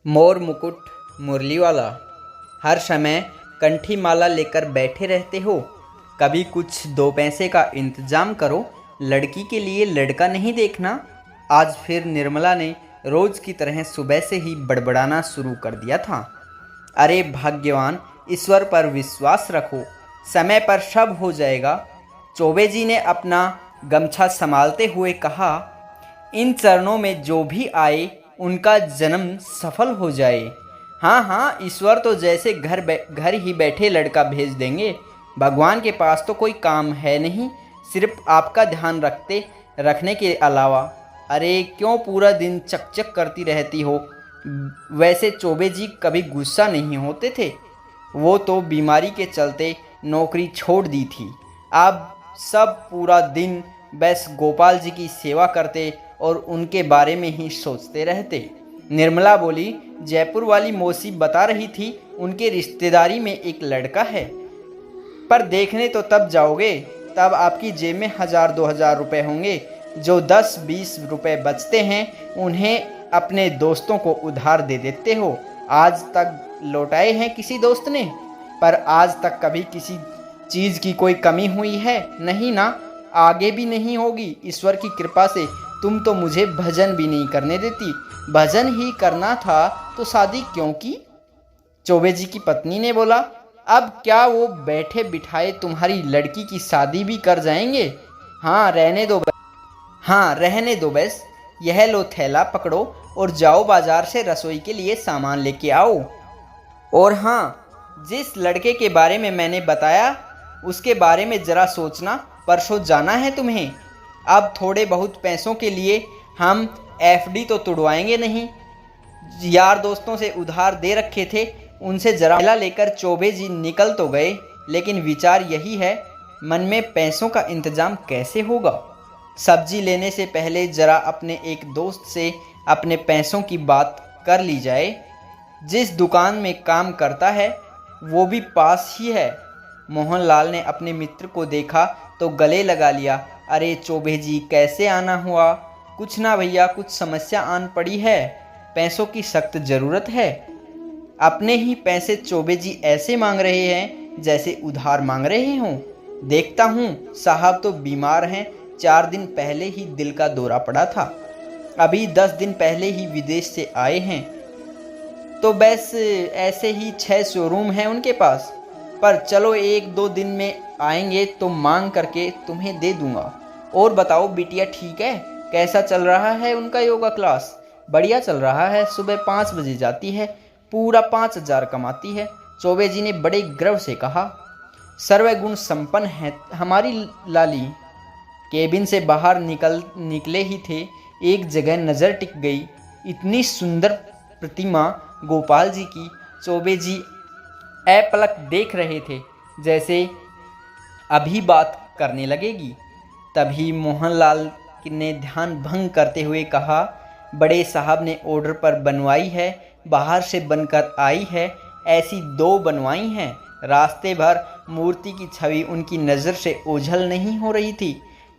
मोर मुकुट मुरली वाला, हर समय कंठी माला लेकर बैठे रहते हो। कभी कुछ दो पैसे का इंतजाम करो, लड़की के लिए लड़का नहीं देखना। आज फिर निर्मला ने रोज की तरह सुबह से ही बड़बड़ाना शुरू कर दिया था। अरे भाग्यवान, ईश्वर पर विश्वास रखो, समय पर सब हो जाएगा। चौबे जी ने अपना गमछा संभालते हुए कहा, इन चरणों में जो भी आए उनका जन्म सफल हो जाए। हाँ हाँ, ईश्वर तो जैसे घर ही बैठे लड़का भेज देंगे। भगवान के पास तो कोई काम है नहीं, सिर्फ आपका ध्यान रखने के अलावा। अरे क्यों पूरा दिन चकचक करती रहती हो? वैसे चौबे जी कभी गुस्सा नहीं होते थे, वो तो बीमारी के चलते नौकरी छोड़ दी थी। अब सब पूरा दिन बस गोपाल जी की सेवा करते और उनके बारे में ही सोचते रहते। निर्मला बोली, जयपुर वाली मौसी बता रही थी उनके रिश्तेदारी में एक लड़का है, पर देखने तो तब जाओगे तब आपकी जेब में 1000-2000 रुपए होंगे। जो 10-20 रुपए बचते हैं उन्हें अपने दोस्तों को उधार दे देते हो। आज तक लौटाए हैं किसी दोस्त ने? पर आज तक कभी किसी चीज़ की कोई कमी हुई है? नहीं ना, आगे भी नहीं होगी ईश्वर की कृपा से। तुम तो मुझे भजन भी नहीं करने देती। भजन ही करना था तो शादी क्यों की? चौबे जी की पत्नी ने बोला, अब क्या वो बैठे बिठाए तुम्हारी लड़की की शादी भी कर जाएंगे? हाँ रहने दो बस। यह लो थैला पकड़ो और जाओ बाजार से रसोई के लिए सामान लेके आओ। और हाँ, जिस लड़के के बारे में मैंने बताया उसके बारे में ज़रा सोचना, परसों जाना है तुम्हें। अब थोड़े बहुत पैसों के लिए हम एफडी तो तुड़वाएंगे नहीं। यार दोस्तों से उधार दे रखे थे, उनसे जरा मिला लेकर चौबे जी निकल तो गए, लेकिन विचार यही है मन में, पैसों का इंतजाम कैसे होगा। सब्जी लेने से पहले जरा अपने एक दोस्त से अपने पैसों की बात कर ली जाए। जिस दुकान में काम करता है वो भी पास ही है। मोहनलाल ने अपने मित्र को देखा तो गले लगा लिया। अरे चौबे जी, कैसे आना हुआ? कुछ ना भैया, कुछ समस्या आन पड़ी है, पैसों की सख्त ज़रूरत है। अपने ही पैसे चौबे जी ऐसे मांग रहे हैं जैसे उधार मांग रहे हों। देखता हूँ साहब तो बीमार हैं, 4 दिन पहले ही दिल का दौरा पड़ा था, अभी 10 दिन पहले ही विदेश से आए हैं। तो बस ऐसे ही 6 शोरूम हैं उनके पास, पर चलो 1-2 दिन में आएंगे तो मांग करके तुम्हें दे दूंगा। और बताओ बिटिया ठीक है? कैसा चल रहा है उनका योगा क्लास? बढ़िया चल रहा है, सुबह 5 बजे जाती है, पूरा 5000 कमाती है। चौबे जी ने बड़े गर्व से कहा। सर्वगुण संपन्न है हमारी लाली। केबिन से बाहर निकले ही थे, एक जगह नज़र टिक गई। इतनी सुंदर प्रतिमा गोपाल जी की चौबे जी अपलक देख रहे थे, जैसे अभी बात करने लगेगी। तभी मोहनलाल ने ध्यान भंग करते हुए कहा, बड़े साहब ने ऑर्डर पर बनवाई है, बाहर से बनकर आई है, ऐसी 2 बनवाई हैं। रास्ते भर मूर्ति की छवि उनकी नज़र से ओझल नहीं हो रही थी।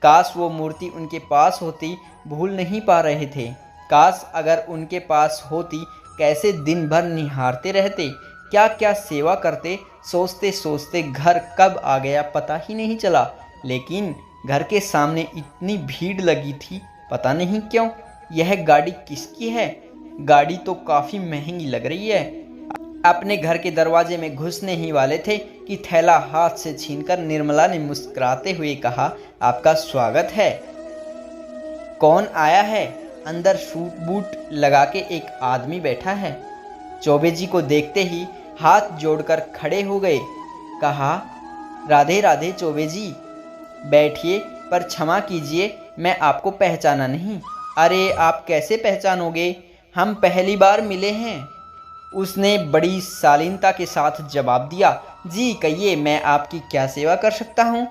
काश वो मूर्ति उनके पास होती, भूल नहीं पा रहे थे। काश अगर उनके पास होती, कैसे दिन भर निहारते रहते, क्या क्या सेवा करते। सोचते सोचते घर कब आ गया पता ही नहीं चला। लेकिन घर के सामने इतनी भीड़ लगी थी, पता नहीं क्यों। यह गाड़ी किसकी है? गाड़ी तो काफ़ी महंगी लग रही है। अपने घर के दरवाजे में घुसने ही वाले थे कि थैला हाथ से छीनकर निर्मला ने मुस्कुराते हुए कहा, आपका स्वागत है। कौन आया है? अंदर सूट बूट लगा के एक आदमी बैठा है। चौबे जी को देखते ही हाथ जोड़कर खड़े हो गए। कहा, राधे राधे चौबे जी, बैठिए, पर क्षमा कीजिए मैं आपको पहचाना नहीं। अरे आप कैसे पहचानोगे, हम पहली बार मिले हैं। उसने बड़ी शालीनता के साथ जवाब दिया। जी कहिए, मैं आपकी क्या सेवा कर सकता हूँ?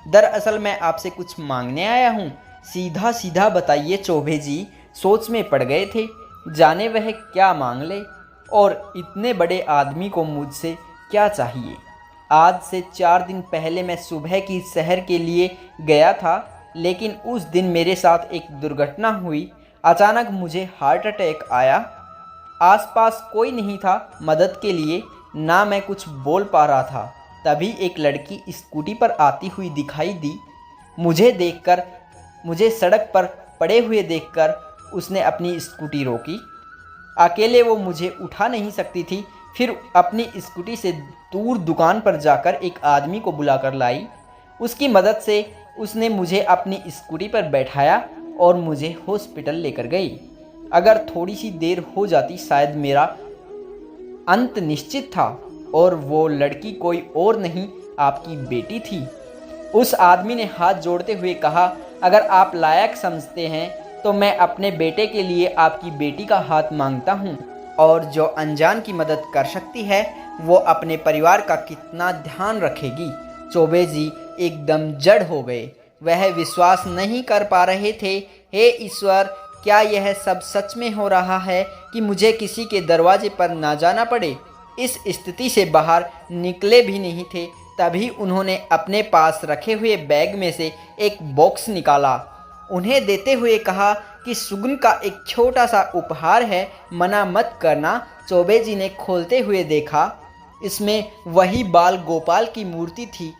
दरअसल मैं आपसे कुछ मांगने आया हूँ। सीधा सीधा बताइए चौबे जी सोच में पड़ गए थे, जाने वह क्या मांग ले, और इतने बड़े आदमी को मुझसे क्या चाहिए। आज से 4 दिन पहले मैं सुबह की शहर के लिए गया था, लेकिन उस दिन मेरे साथ एक दुर्घटना हुई। अचानक मुझे हार्ट अटैक आया। आसपास कोई नहीं था मदद के लिए, ना मैं कुछ बोल पा रहा था। तभी एक लड़की स्कूटी पर आती हुई दिखाई दी। मुझे सड़क पर पड़े हुए देखकर उसने अपनी स्कूटी रोकी। अकेले वो मुझे उठा नहीं सकती थी, फिर अपनी स्कूटी से दूर दुकान पर जाकर एक आदमी को बुलाकर लाई। उसकी मदद से उसने मुझे अपनी स्कूटी पर बैठाया और मुझे हॉस्पिटल लेकर गई। अगर थोड़ी सी देर हो जाती शायद मेरा अंत निश्चित था, और वो लड़की कोई और नहीं, आपकी बेटी थी। उस आदमी ने हाथ जोड़ते हुए कहा, अगर आप लायक समझते हैं तो मैं अपने बेटे के लिए आपकी बेटी का हाथ मांगता हूँ। और जो अनजान की मदद कर सकती है वो अपने परिवार का कितना ध्यान रखेगी। चौबे जी एकदम जड़ हो गए। वह विश्वास नहीं कर पा रहे थे। हे ईश्वर, क्या यह सब सच में हो रहा है कि मुझे किसी के दरवाजे पर ना जाना पड़े। इस स्थिति से बाहर निकले भी नहीं थे। तभी उन्होंने अपने पास रखे हुए बैग में से एक बॉक्स निकाला, उन्हें देते हुए कहा कि सुगन का एक छोटा सा उपहार है, मना मत करना। चौबे जी ने खोलते हुए देखा, इसमें वही बाल गोपाल की मूर्ति थी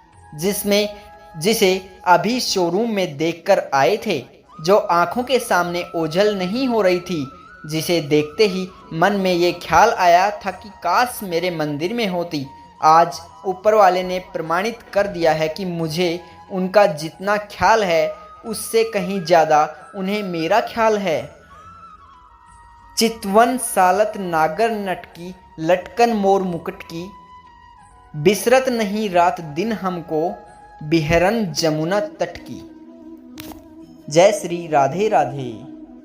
जिसे अभी शोरूम में देखकर आए थे, जो आंखों के सामने ओझल नहीं हो रही थी, जिसे देखते ही मन में ये ख्याल आया था कि काश मेरे मंदिर में होती। आज ऊपर वाले ने प्रमाणित कर दिया है कि मुझे उनका जितना ख्याल है उससे कहीं ज़्यादा उन्हें मेरा ख्याल है। चितवन सालत नागर नटकी, लटकन मोर मुकुट की, बिसरत नहीं रात दिन हमको, बिहरन जमुना तट की। जय श्री राधे राधे।